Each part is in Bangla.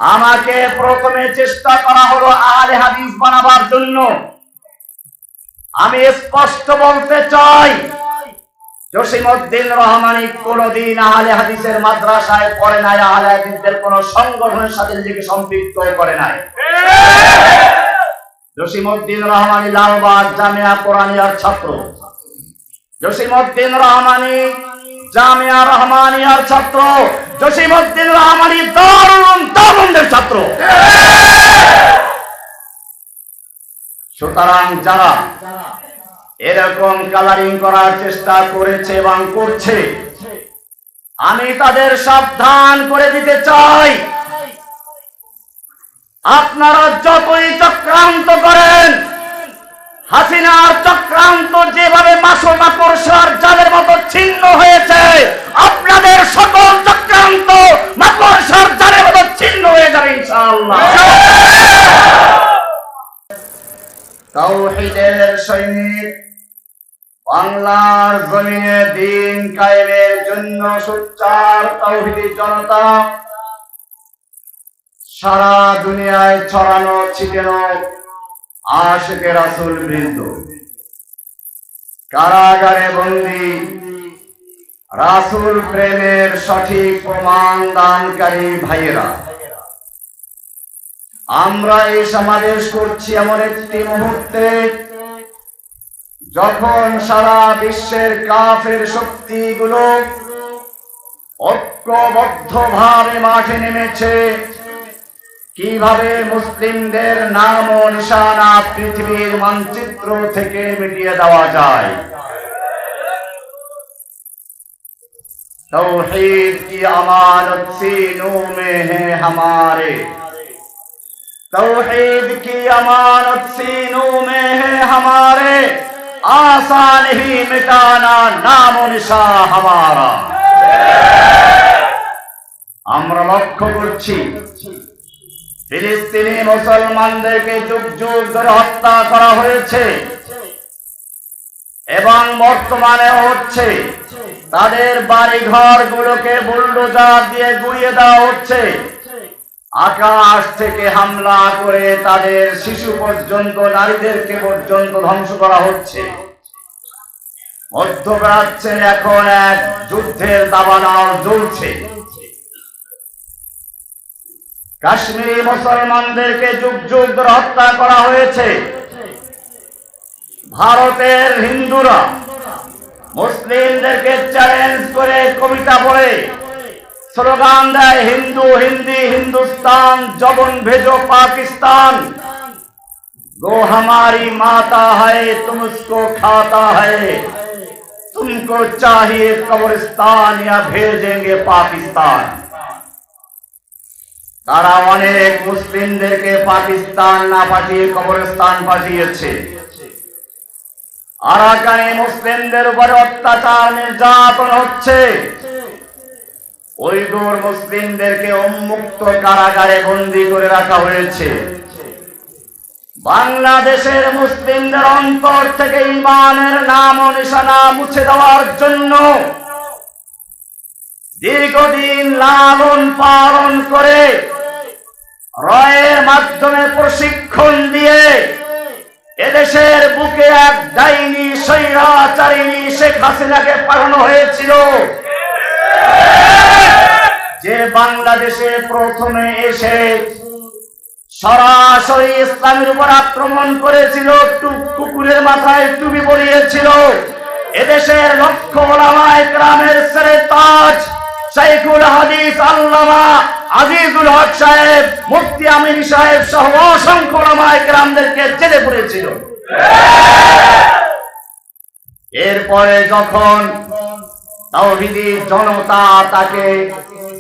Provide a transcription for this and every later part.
আমাকে প্রথমে চেষ্টা করা হলো আহলে হাদিস বানাবার জন্য। আমি স্পষ্ট বলতে চাই, জসিমউদ্দিন রহমানী কোনদিন আহলে হাদিসের মাদ্রাসায় পড়ে নাই, আহলে হাদিসদের কোন সংগঠনের সাথে নিজেকে সম্পৃক্ত করে নাই। জসিমউদ্দিন রহমানী লালবাগ জামিয়া কোরআনিয়ার ছাত্র। জসিমউদ্দিন রহমানী জামিয়া রহমানিয়ার ছাত্র। জসিমউদ্দিন রহমানী দারুল তাওহিদের ছাত্র। সুতরাং যারা এরকম কালারিং করার চেষ্টা করেছে এবং করছে, আমি তাদের সাবধান করে দিতে চাই, আপনারা যতই চক্রান্ত করেন, হাসিনার চক্রান্ত যেভাবে মাকড়সার জালের মতো ছিন্ন হয়েছে, আপনাদের সকল চক্রান্ত মাকড়সার জালের মতো ছিন্ন হয়ে যাবে ইনশাআল্লাহ। তাওহীদের সৈনিক, বাংলার জমিনে দিন কায়েমের জন্য সোচ্চার তাওহীদি জনতা, সারা দুনিয়ায় ছড়ানো ছিটানো আশিকে রাসূল বৃন্দ, কারাগারে বন্দী রাসূল প্রেমের সঠিক প্রমাণ দানকারী ভাইয়েরা, আমরা এই সমাবেশ করছি এমন একটি মুহূর্তে যখন সারা বিশ্বের কাফের শক্তিগুলো ঐক্যবদ্ধভাবে মাঠে নেমেছে কিভাবে মুসলিমদের নাম ও নিশানা পৃথিবীর মানচিত্র থেকে মিটিয়ে দেওয়া যায়। तौहीद की अमानत सीनों में है हमारे, तौहीद की अमानत सीनों में है हमारे, आसान ही मिटाना नामो निशा हमारा। আমরা লক্ষ্য করছি ফিলিস্তিনি মুসলমানদেরকে যুগ যুগ ধরে হত্যা করা হয়েছে এবং বর্তমানে হচ্ছে। তাদের বাড়ি ঘর গুলোকে বুলডোজার দিয়ে গুড়িয়ে দেওয়া হচ্ছে, আকাশ থেকে হামলা করে তাদের শিশু পর্যন্ত, নারীদেরকে পর্যন্ত ধ্বংস করা হচ্ছে। মধ্যপ্রাচ্যে এখন এক যুদ্ধের দাবানল জ্বলছে। কাশ্মীরি মুসলমানদেরকে যুগ যুগ ধরে হত্যা করা হয়েছে। ভারতের হিন্দুরা মুসলিমদেরকে চ্যালেঞ্জ করে কবিতা পড়ে স্লোগান দেয়, হিন্দু হিন্দি হিন্দুস্তান জবন ভেজো পাকিস্তান, गो हमारी माता है तुम उसको खाता है, तुमको चाहिए कब्रिस्तान या भेजेंगे पाकिस्तान। তারা অনেক মুসলিমদেরকে পাকিস্তান না পাঠিয়ে কবরস্থান পাঠিয়েছে। আরাকানে মুসলিমদের উপরে অত্যাচার নির্যাতন হচ্ছে। উইগুর মুসলিমদেরকে উন্মুক্ত কারাগারে বন্দী করে রাখা হয়েছে। বাংলাদেশের মুসলিমদের অন্তর থেকে ঈমানের নাম ও নিশানা মুছে দেওয়ার জন্য দীর্ঘদিন লালন পালন করে রয়ের মাধ্যমে প্রশিক্ষণ দিয়ে এদেশের বুকে এক ডাইনি স্বৈরাচারিণী শেখ হাসিনাকে পাঠানো হয়েছিল, যে বাংলাদেশে প্রথমে এসে সরাসরি ইসলামের উপর আক্রমণ করেছিল, কুকুরের মাথায় টুপি পরিয়েছিল। এদেশের লক্ষ ওলামায়ে কেরামের সরে তাজ শাইখুল হাদিস আল্লামা আজিজুল হক সাহেব, মুফতি আমিন সাহেব সহ অসংখ্য ওলামায়ে কেরামদেরকে জেলে পুরেছিল। এরপরে যখন তাওহীদি জনতা তাকে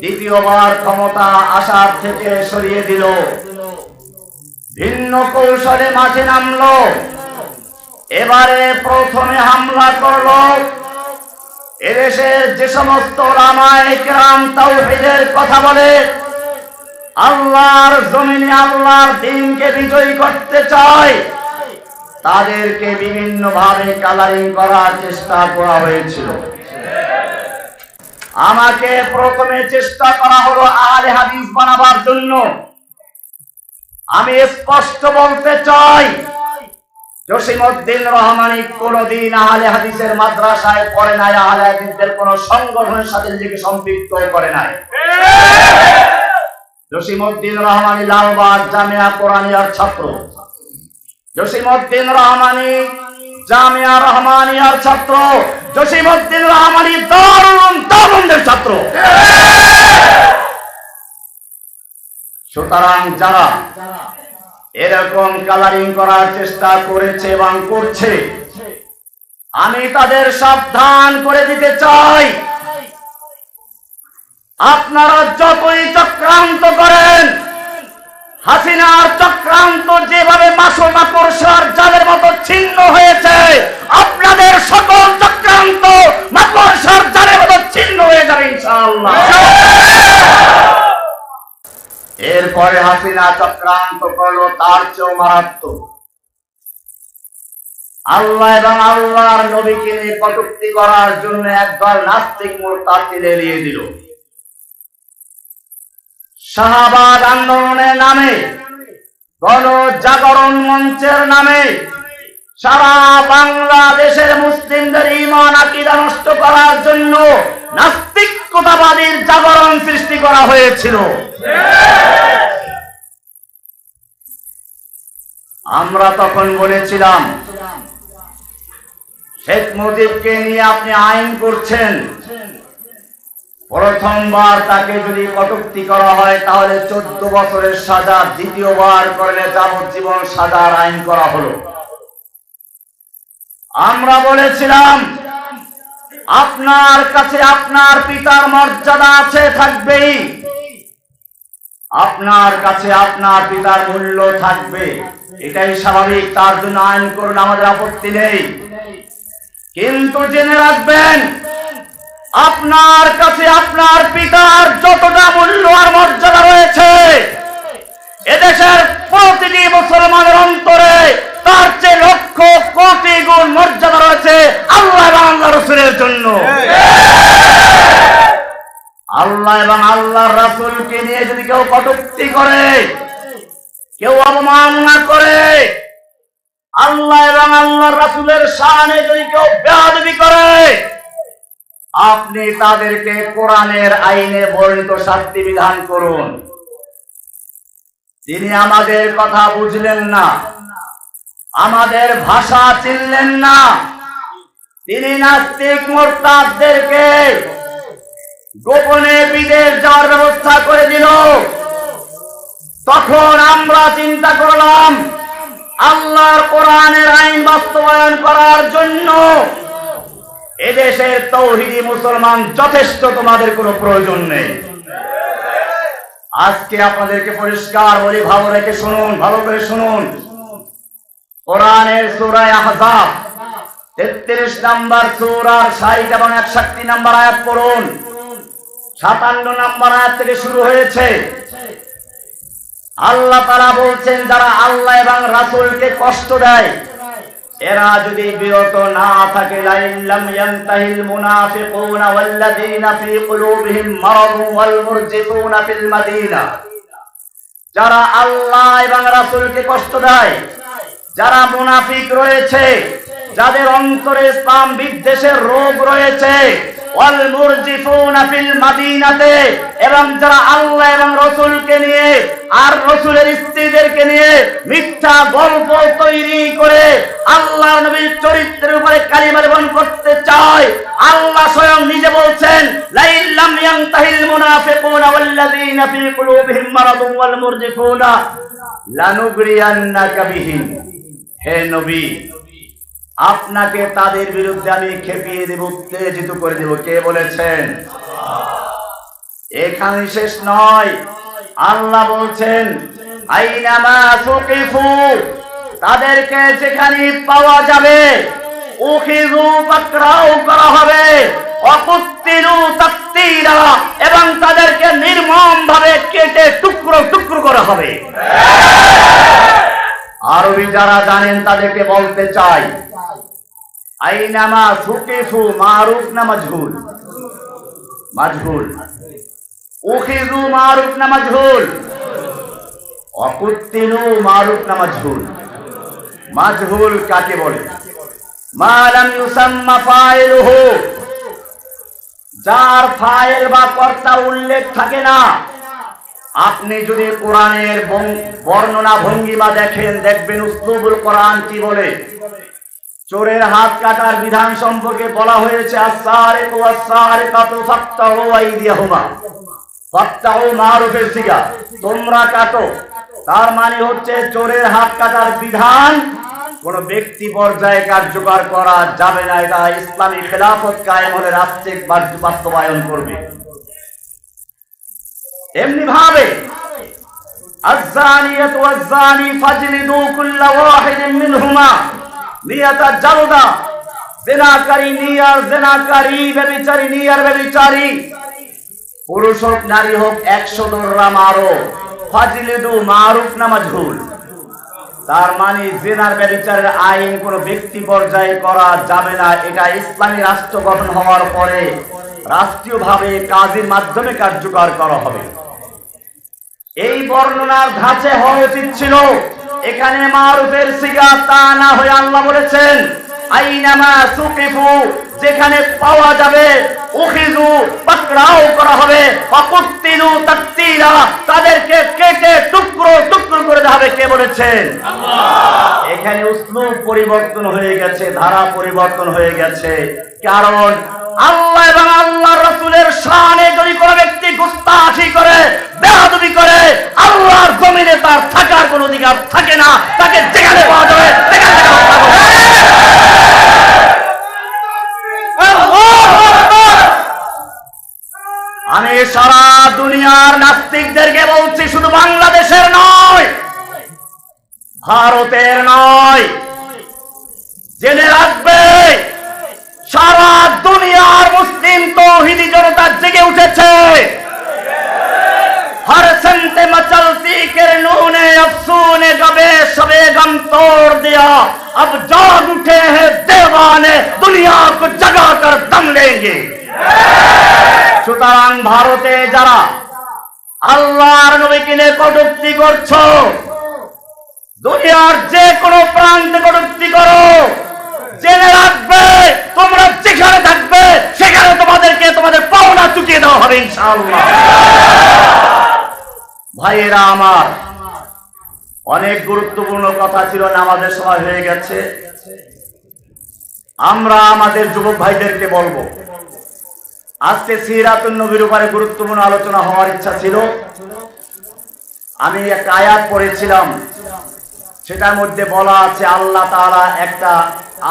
দ্বিতীয়বার ক্ষমতা আসার থেকে সরিয়ে দিল, ভিন্ন কৌশলে মাঠে নামলো। এবারে প্রথমে হামলা করলো এদেশের যে সমস্ত ওলামায়ে কেরাম তাওহীদের কথা বলে, আল্লাহর জমিনে আল্লাহর দ্বীনকে বিজয়ী করতে চায়, তাদেরকে বিভিন্ন ভাবে কালারিং করার চেষ্টা করা হয়েছিল। আমাকে প্রথমে চেষ্টা করা হলো আহলে হাদিস বানাবার জন্য। আমি স্পষ্ট বলতে চাই, জসিমউদ্দিন রহমানী কোনদিন আহলে হাদিসের মাদ্রাসায় পড়ে নাই, আহলে হাদিসদের কোন সংগঠনের সাথে নিজেকে সম্পৃক্ত করে নাই। জসিমউদ্দিন রহমানী লালবাগ জামিয়া কোরআনিয়ার ছাত্র, জসিমউদ্দিন রহমানী জামিয়া রহমানিয়ার ছাত্র, জসিমউদ্দিন রহমানী দারুল তাওবাদের ছাত্র। সুতরাং যারা এরকম কালারিং করার চেষ্টা করেছে এবং করছে, আমি তাদের সাবধান করে দিতে চাই, আপনারা যতই চক্রান্ত করেন, হাসিনার চক্রান্ত যেভাবে মাকড়সার জালের মতো ছিন্ন হয়েছে, আপনাদের সকল চক্রান্ত মাকড়সার জালের মতো ছিন্ন হয়ে যাবে ইনশাআল্লাহ। এরপরে হাসিনা চক্রান্ত করলো তার চেয়েও মারাত্মক। আল্লাহ এবং আল্লাহর নবীকে নিয়ে কটূক্তি করার জন্য একদল নাস্তিক মুরতাদ এলিয়ে দিল। শাহবাগ আন্দোলনের নামে, গণজাগরণ মঞ্চের নামে সারা বাংলাদেশের মুসলিমদের ঈমান আকীদা নষ্ট করার জন্য নাস্তিকতাবাদীর জাগরণ সৃষ্টি করা হয়েছিল। আমরা তখন বলেছিলাম, শেখ মুজিবকে নিয়ে আপনি আইন করছেন, প্রথমবার তাকে যদি কটূক্তি করা হয় তাহলে 14 বছরের সাজা, দ্বিতীয়বার করলে যাবজ্জীবন সাজার আইন করা হলো। আমরা বলেছিলাম, আপনার কাছে আপনার পিতার মর্যাদা আছে, থাকবেই, আপনার কাছে আপনার পিতার মূল্য থাকবে, এটাই স্বাভাবিক, তার জন্য আইন করুন, আমাদের আপত্তি নেই। কিন্তু জেনে রাখবেন, আপনার কাছে আপনার পিতার যতটা মূল্য আর মর্যাদা রয়েছে, এদেশের প্রতিটি মুসলমানের অন্তরে তার চেয়ে লক্ষ কোটি গুণ মর্যাদা রয়েছে আল্লাহ এবং আল্লাহ রাসূলের জন্য। আল্লাহ এবং আল্লাহর রাসূলকে নিয়ে যদি কেউ কটূক্তি করে, কেউ অবমাননা করে, আল্লাহ এবং আল্লাহর রাসূলের শানে যদি কেউ বেয়াদবি করে, আপনি তাদেরকে কোরআনের আইনে বর্ণিত শাস্তি বিধান করুন। তিনি আমাদের কথা বুঝলেন না, আমাদের ভাষা চিনলেন না, তিনি নাস্তিক মুরতাদদেরকে গোপনে বিদেশ যাওয়ার ব্যবস্থা করে দিল। তখন আমরা চিন্তা করলাম, আল্লাহর কোরআনের আইন বাস্তবায়ন করার জন্য এদেশের তৌহিদি মুসলমান যথেষ্ট, তোমাদের কোনো প্রয়োজন নেই। আজকে আপনাদেরকে পরিষ্কার বলি, ভালো রেখে শুনুন, ভালো করে শুনুন। কোরআনের সূরা আহজাব 33 নম্বর সূরার 60 এবং 61 নম্বর আয়াত পড়ুন। 57 নম্বর আয়াত থেকে শুরু হয়েছে। আল্লাহ তাআলা বলছেন, যারা আল্লাহ এবং রাসূলকে কষ্ট দেয়, এরা যদি বিরত না থাকে, লাইল্লাম ইয়ানতাহিল মুনাফিকুনা ওয়াল্লাযীনা ফী কুলুবিহিম মারাদুন ওয়াল মুরজিফুনা ফিল মাদিনা, যারা আল্লাহ এবং রাসূলকে কষ্ট দেয়, যারা মুনাফিক রয়েছে, যাদের অন্তরে ইসলাম বিদ্বেষের রোগ রয়েছে, ওয়াল মুরজিফুনা ফিল মাদিনাতে, এবং যারা আল্লাহ এবং রাসূলকে নিয়ে আর রাসূলের স্ত্রীদেরকে নিয়ে মিথ্যা গল্প তৈরি করে আল্লাহ নবীর চরিত্রের উপরে কালিমা লেপন করতে চায়, আল্লাহ স্বয়ং নিজে বলছেন, লাইল্লাম ইয়ানতাহিল মুনাফিকুনা ওয়াল্লাযীনা ফী কুলুবিহিম মারাদুন ওয়াল মুরজিফুনা লানুগরিয়ান্নাকা বিহিম। হে নবী, আপনাকে তাদের বিরুদ্ধে আমি খেপিয়ে দেব, উত্তেজিত করে দেব। কে বলেছেন? এখানে শেষ নয়, আল্লাহ বলছেন, আইনামা সুকিফু, তাদেরকে যেখানে পাওয়া যাবে উখিযু পাকড়াও করা হবে, অকুত্তিলু তাকতীরা, এবং তাদেরকে নির্মমভাবে কেটে টুকরো টুকরো করা হবে। আরবি যারা জানেন তাদেরকে বলতে চাই, আইনামা সুকিফু মারুফ না মাজহুল? মাজহুল। উখিযু মারুফ না মাজহুল? অকুত্তিনু মারুফ না মাজহুল? মাজহুল কাকে বলে? মা লাম ইউসাম্মা ফাইলুহু, যার ফাইল বা কর্তা উল্লেখ থাকে না। আপনি যদি কোরআনের বর্ণনা ভঙ্গিমা দেখেন, দেখবেন উসলুবুল কোরআন কি বলে। চোরের হাত কাটার বিধান সম্পর্কে বলা হয়েছে আস-সারিকু ওয়াস-সারিকাতু ফাকতাউ আইদিয়াহুমা, ফাকতাউ মারুফের সিগা, তোমরা কাটো। তার মানে হচ্ছে চোরের হাত কাটার বিধান কোন ব্যক্তি পর্যায়ে কার্যকর করা যাবে না। এটা ইসলামী খেলাফত কায়েম হলে রাষ্ট্রিক বাস্তবায়ন করবে। এমনি ভাবে আয-যানিয়াতু ওয়াজ-যানি ফাজলিদু কুল্লা ওয়াহিদিন মিনহুমা মিয়াতা জালদা, জিনাকারী নিয়ার জিনাকারী, ব্যভিচারী নিয়ার ব্যভিচারী, পুরুষ হোক নারী হোক 100 দররা মারো। ফাজলিদু মারুফ না মাজহুল? তার মানে জিনার ব্যভিচারের আইন কোন ব্যক্তি পর্যায়ে করা যাবে না। এটা ইসলামী রাষ্ট্র গঠন হওয়ার পরে রাষ্ট্রীয়ভাবে কাজীর মাধ্যমে কার্যকর করা হবে। এই বর্ণনার ধাঁচে হওয়া উচিত ছিল এখানে মারুফের সিগা, তা না হয়ে আল্লাহ বলেছেন আইনামা সুকিফু, যেখানে পাওয়া যাবে উখিযু, পাকড়াও করা হবে, ওয়াকুত্তিলু তাকতীলা, তাদেরকে কেটে টুকরো টুকরো করে দেওয়া হবে। কে বলেছেন? আল্লাহ। এখানে উসলুব পরিবর্তন হয়ে গেছে, ধারা পরিবর্তন হয়ে গেছে। কারণ আল্লাহ এবং আল্লাহর রাসূলের শানে যদি কোনো ব্যক্তি গুস্তাখি করে, বেয়াদবি করে, আল্লাহর জমিনে তার থাকার কোনো অধিকার থাকে না। তাকে যেখানে পাওয়া যাবে সেখানে হত্যা করতে হবে। আমি সারা দুনিয়ার নাস্তিকদেরকে বলছি, শুধু বাংলাদেশের নয়, ভারতের নয়, জেনে রাখবে সারা দুনিয়ার মুসলিম তৌহিদি জনতা জেগে উঠেছে। हर संते मचलती किरणों ने अफसों ने गबे सबे गम तोड़ दिया, अब जाग उठे हैं दीवाने, दुनिया को जगा कर दम लेंगे। সুতরাং ভারতে যারা আল্লাহর নবীকে নিয়ে কটূক্তি করছো, দুনিয়ার যে কোনো প্রান্তে কটূক্তি করো, জেনে রাখবে তোমরা যেখানে থাকবে সেখানে তোমাদেরকে তোমাদের পাওনা চুকিয়ে দেওয়া হবে ইনশাআল্লাহ। ভাইয়েরা আমার, অনেক গুরুত্বপূর্ণ কথা ছিল, নামাজের সময় হয়ে গেছে। আমরা আমাদের যুবক ভাইদেরকে বলবো, আজকে সিরাতুন নবীর উপরে গুরুত্বপূর্ণ আলোচনা হওয়ার ইচ্ছা ছিল। আমি একটা আয়াত পড়েছিলাম, সেটার মধ্যে বলা আছে, আল্লাহ তাআলা একটা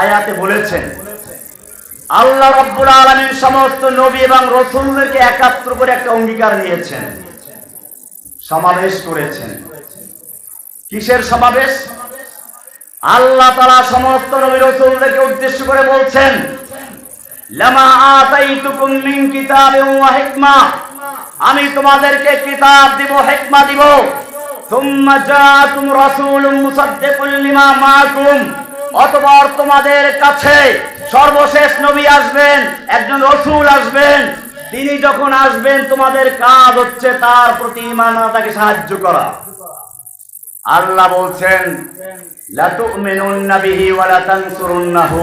আয়াতে বলেছেন, আল্লাহ রাব্বুল আলামিন সমস্ত নবী এবং রাসূলদেরকে একাত্র করে একটা অঙ্গীকার নিয়েছেন, সমাবেশ করেছেন। কিসের সমাবেশ? আল্লাহ তাআলা সমস্ত নবী রাসূলদেরকে উদ্দেশ্য করে বলছেন, লামা আতাইতুকুম মিন কিতাবিন ওয়া হিকমা, আমি তোমাদেরকে কিতাব দিব, হিকমা দিব। সুম্মা জাআকুম রাসূলুম মুসাদ্দিকুল লিমা মাআকুম, অতঃপর তোমাদের কাছে সর্বশেষ নবী আসবেন, একজন রাসূল আসবেন। তিনি যখন আসবেন তোমাদের কাজ হচ্ছে তার প্রতি ঈমান আনা, তাকে সাহায্য করা। আল্লাহ বলছেন লা তুমিনুন্না বিহি ওয়া লা তানসুরুন্নাহু,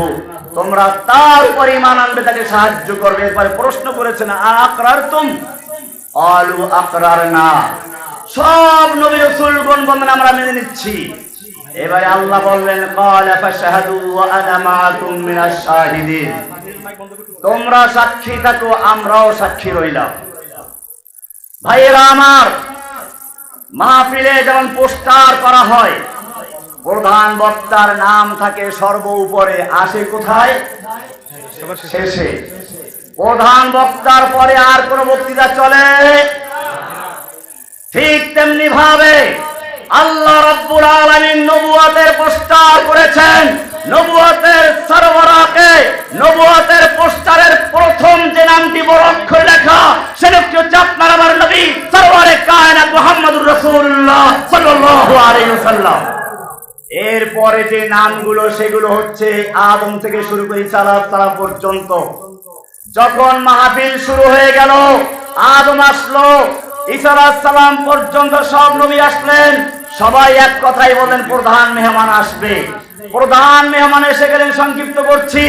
তোমরা তার উপর ঈমান আনবে, তাকে সাহায্য করবে। এরপরে প্রশ্ন করেছেন আকরারতুম, ক্বালু আকরারনা, সব নবী রাসূলগণ বলেন আমরা মেনে নিচ্ছি। এবারে আল্লাহ বললেন ক্বালা ফাশহাদু ওয়া আনা মাআকুম মিনাশ শাহিদিন, তোমরা সাক্ষী থাকো, আমরাও সাক্ষী রইলাম। ভাইয়েরা আমার, মাহফিলে যেমন পোস্টার করা হয়, প্রধান বক্তার নাম থাকে সর্ব উপরে, আসে কোথায়? শেষে। প্রধান বক্তার পরে আর কোন বক্তৃতা চলে? ঠিক তেমনি ভাবে আল্লাহ রাব্বুল আলামিন নবুয়তের পোস্টার করেছেন। নবুয়তের সরবরাহকে, নবুয়তের পোস্টারের প্রথম যে নামটি বড় অক্ষরে লেখা, সেটা হচ্ছে আপনার আমার নবী সরওয়ারে কায়নাত মুহাম্মদুর রাসূলুল্লাহ সাল্লাল্লাহু আলাইহি ওয়াসাল্লাম। এরপরে যে নামগুলো সেগুলো হচ্ছে আদম থেকে শুরু করে ঈসা আলাইহিস সালাম পর্যন্ত। যখন মাহফিল শুরু হয়ে গেল, আদম আসলো, ঈসা আলাইহিস সালাম পর্যন্ত সব নবী আসলেন, সবাই এক কথাই বলেন প্রধান মেহমান আসবে। প্রধান মেহমান এসে গেলেন, সংক্ষিপ্ত করছি।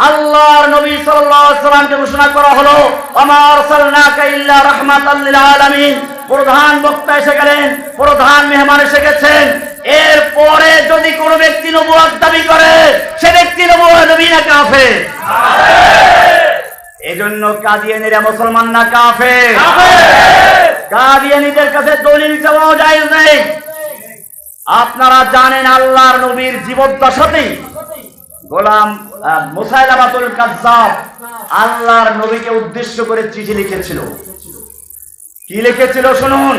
আল্লাহর নবী সাল্লাল্লাহু আলাইহি ওয়াসাল্লামকে ঘোষণা করা হলো, ওয়া আরসালনাকা ইল্লা রাহমাতাল লিল আলামিন। প্রধান বক্তা এসে গেলেন, প্রধান মেহমান এসে গেছেন। এরপরে যদি কোনো ব্যক্তি নবুয়ত দাবি করে, সে ব্যক্তি নবী না কাফের? এজন্য কাদিয়ানীরা মুসলমান না কাফের? কাদিয়ানীদের কাছে দলিল চাওয়া জায়েজ নেই। আপনারা জানেন আল্লাহর নবীর জীবদ্দশাতেই গোলাম মুসাইলামাতুল কাজ্জাব আল্লাহর নবীকে উদ্দেশ্য করে চিঠি লিখেছিল। কি লিখেছিল শুনুন।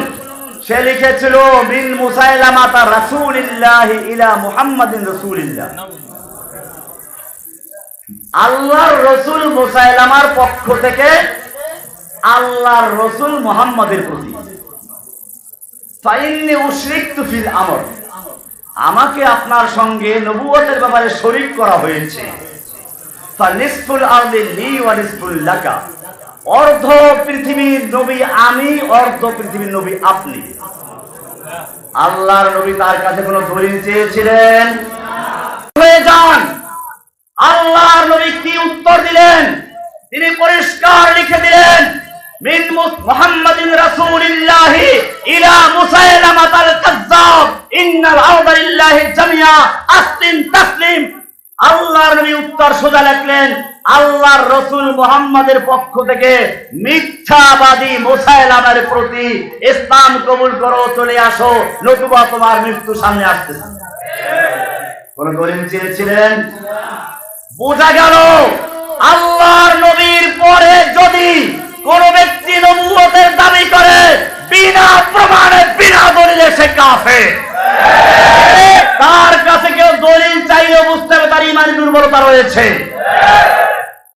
সে লিখেছিল, মিন মুসাইলামাতা রাসূলিল্লাহি ইলা মুহাম্মাদিন রাসূলিল্লাহ। আল্লাহর রাসূল মুসাইলামার পক্ষ থেকে আল্লাহর রাসূল মুহাম্মাদের প্রতি, ফাইন্নী উশরিকতু ফিল আমর, আমাকে আপনার সঙ্গে নবুয়তের ব্যাপারে শরীক করা হয়েছে। ফানিসফুল আরদি লি ওয়া নিসফুল লাকা, অর্ধ পৃথিবীর নবী আমি, অর্ধ পৃথিবীর নবী আপনি। আল্লাহর নবী তার কাছে কোনো দলিল চেয়েছিলেন? হয়ে যান। আল্লাহর নবী কি উত্তর দিলেন? তিনি পরিষ্কার লিখে দিলেন, মিন মুহাম্মাদিন রাসূলিল্লাহি ইলা মুসাইলামাতাল কাজ্জাব ইন্নাল আরদা লিল্লাহি জামিয়া আসলিম তাসলিম। আল্লাহর নবী উত্তর সোজা লিখলেন, আল্লাহর রাসূল মুহাম্মাদের পক্ষ থেকে মিথ্যাবাদী মুসাইলামার প্রতি ইসলাম কবুল করো, চলে আসো, নতুবা তোমার মৃত্যু সামনে আসতেছে। কোন দলিল চেয়েছিলেন? বোঝা গেল আল্লাহর নবীর পরে যদি কোন ব্যক্তি নবুয়তের দাবি করে, বিনা প্রমাণে বিনা দলিলে সে কাফের। তার কাছে কেউ দলিল চাইলেও বুঝতে হবে তার ঈমানের দুর্বলতা রয়েছে।